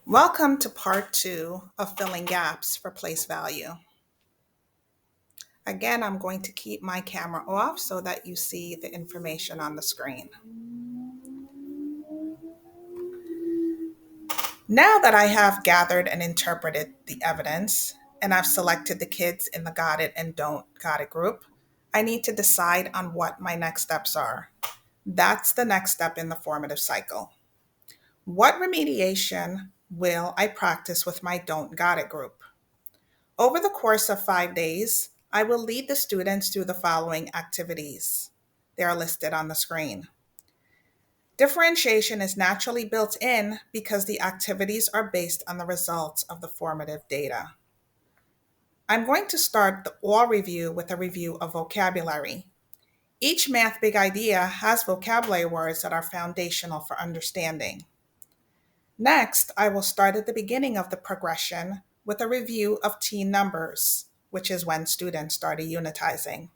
Welcome to part 2 of filling gaps for place value. Again, I'm going to keep my camera off so that you see the information on the screen. Now that I have gathered and interpreted the evidence, and I've selected the kids in the got it and don't got it group, I need to decide on what my next steps are. That's the next step in the formative cycle. What remediation will I practice with my don't got it group? Over the course of 5 days, I will lead the students through the following activities. They are listed on the screen. Differentiation is naturally built in because the activities are based on the results of the formative data. I'm going to start the all review with a review of vocabulary. Each Math Big Idea has vocabulary words that are foundational for understanding. Next, I will start at the beginning of the progression with a review of teen numbers, which is when students started unitizing.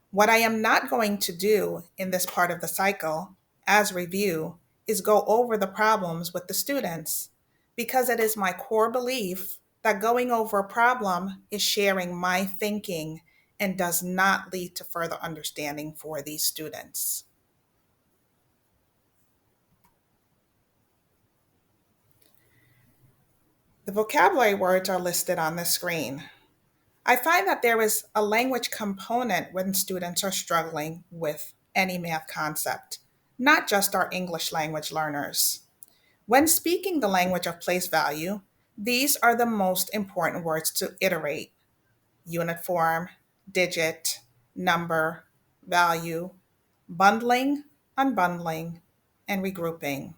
What I am not going to do in this part of the cycle, as review, is go over the problems with the students, because it is my core belief that going over a problem is sharing my thinking and does not lead to further understanding for these students. The vocabulary words are listed on the screen. I find that there is a language component when students are struggling with any math concept, not just our English language learners. When speaking the language of place value, these are the most important words to iterate: unit form, digit, number, value, bundling, unbundling, and regrouping.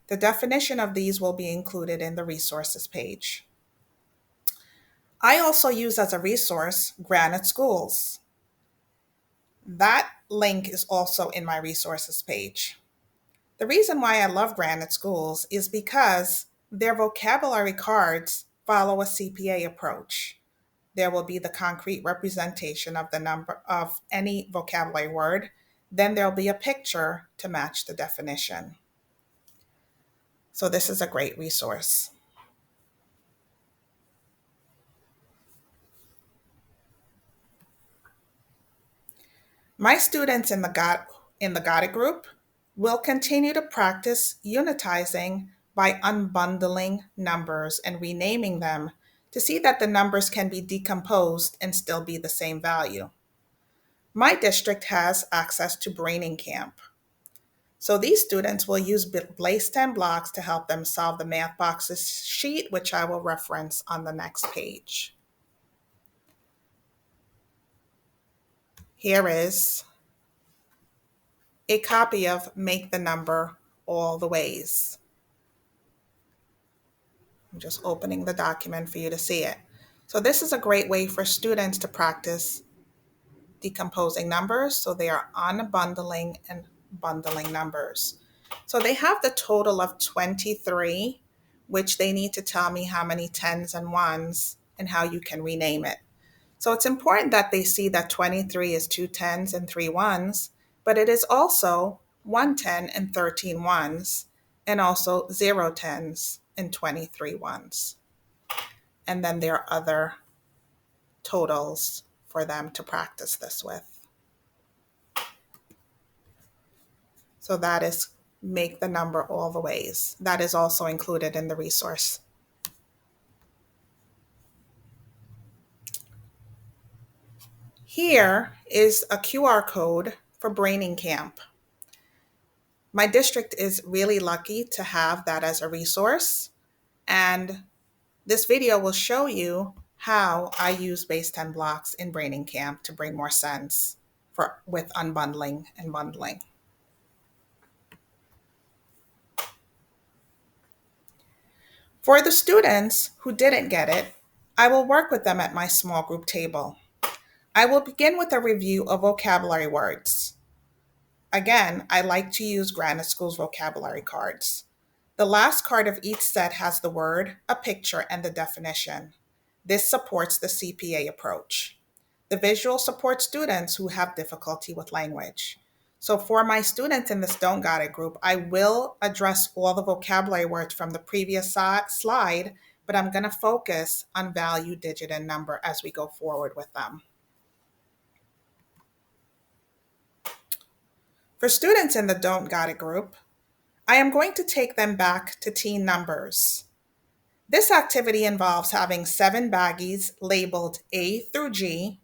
The definition of these will be included in the resources page. I also use as a resource Granite Schools. That link is also in my resources page. The reason why I love Granite Schools is because their vocabulary cards follow a CPA approach. There will be the concrete representation of the number of any vocabulary word. Then there'll be a picture to match the definition. So this is a great resource. My students in the Got It group will continue to practice unitizing by unbundling numbers and renaming them to see that the numbers can be decomposed and still be the same value. My district has access to Braining Camp. So these students will use Blaze 10 blocks to help them solve the math boxes sheet, which I will reference on the next page. Here is a copy of Make the Number All the Ways. I'm just opening the document for you to see it. So this is a great way for students to practice decomposing numbers. So they are unbundling and bundling numbers. So they have the total of 23, which they need to tell me how many tens and ones and how you can rename it. So it's important that they see that 23 is 2 tens and 3 ones, but it is also 1 10 and 13 ones, and also 0 tens and 23 ones. And then there are other totals for them to practice this with. So that is Make the Number All the Ways. That is also included in the resource. Here is a QR code for Braining Camp. My district is really lucky to have that as a resource, and this video will show you how I use base 10 blocks in Braining Camp to bring more sense with unbundling and bundling. For the students who didn't get it, I will work with them at my small group table. I will begin with a review of vocabulary words. Again, I like to use Granite School's vocabulary cards. The last card of each set has the word, a picture, and the definition. This supports the CPA approach. The visual supports students who have difficulty with language. So for my students in this Don't Got It group, I will address all the vocabulary words from the previous slide, but I'm going to focus on value, digit, and number as we go forward with them. For students in the Don't Got It group, I am going to take them back to teen numbers. This activity involves having 7 baggies labeled A through G.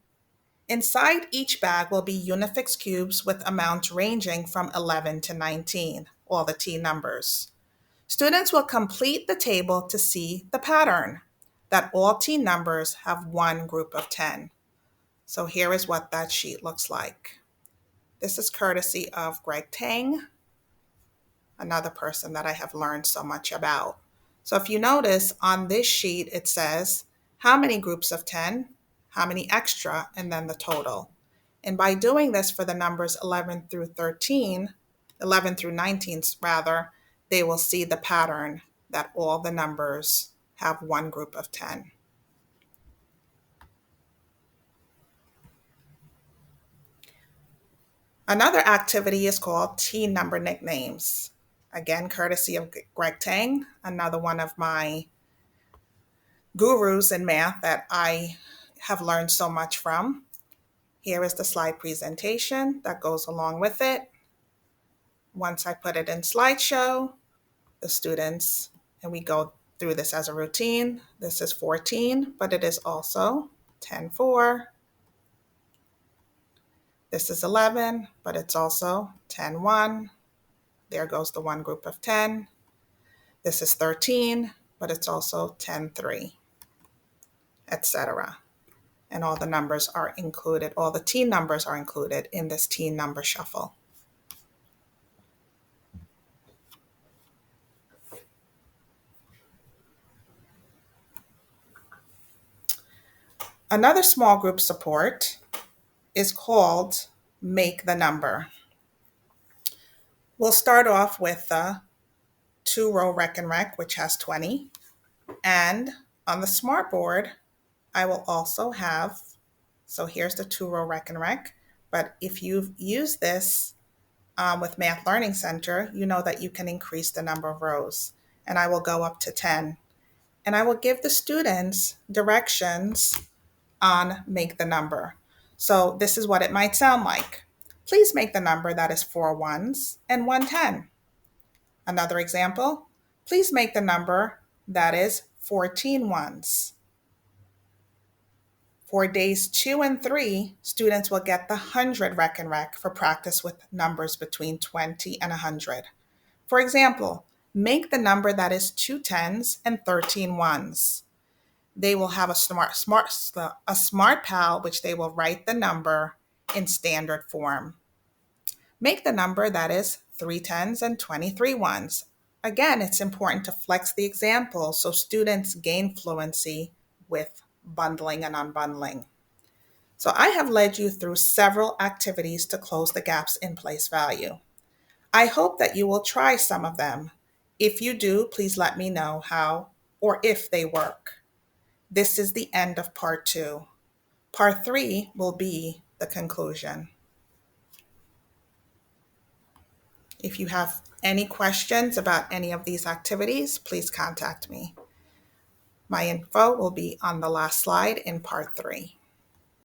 Inside each bag will be Unifix cubes with amounts ranging from 11 to 19, all the teen numbers. Students will complete the table to see the pattern, that all teen numbers have one group of 10. So here is what that sheet looks like. This is courtesy of Greg Tang, another person that I have learned so much about. So if you notice on this sheet, it says how many groups of 10, how many extra, and then the total. And by doing this for the numbers 11 through 19 rather, they will see the pattern that all the numbers have one group of 10. Another activity is called teen number nicknames. Again, courtesy of Greg Tang, another one of my gurus in math that I have learned so much from. Here is the slide presentation that goes along with it. Once I put it in slideshow, the students, and we go through this as a routine. This is 14, but it is also 10-4. This is 11, but it's also 10-1. There goes the one group of 10. This is 13, but it's also 10-3, etc. And all the numbers are included, all the teen numbers are included in this teen number shuffle. Another small group support is called Make the Number. We'll start off with the 2-row Rec and Rec, which has 20. And on the smartboard, I will also have, so here's the 2-row Rec and Rec, but if you've used this with Math Learning Center, you know that you can increase the number of rows. And I will go up to 10. And I will give the students directions on Make the Number. So this is what it might sound like. Please make the number that is 4 ones and 1 10. Another example, please make the number that is 14 ones. For days 2 and 3, students will get the 100 Rec and Rec for practice with numbers between 20 and 100. For example, make the number that is 2 10s and 13 ones. They will have a smart pal, which they will write the number in standard form. Make the number that is 3 10s and 23 ones. Again, it's important to flex the example so students gain fluency with bundling and unbundling. So I have led you through several activities to close the gaps in place value. I hope that you will try some of them. If you do, please let me know how or if they work. This is the end of part 2. Part 3 will be the conclusion. If you have any questions about any of these activities, please contact me. My info will be on the last slide in part 3.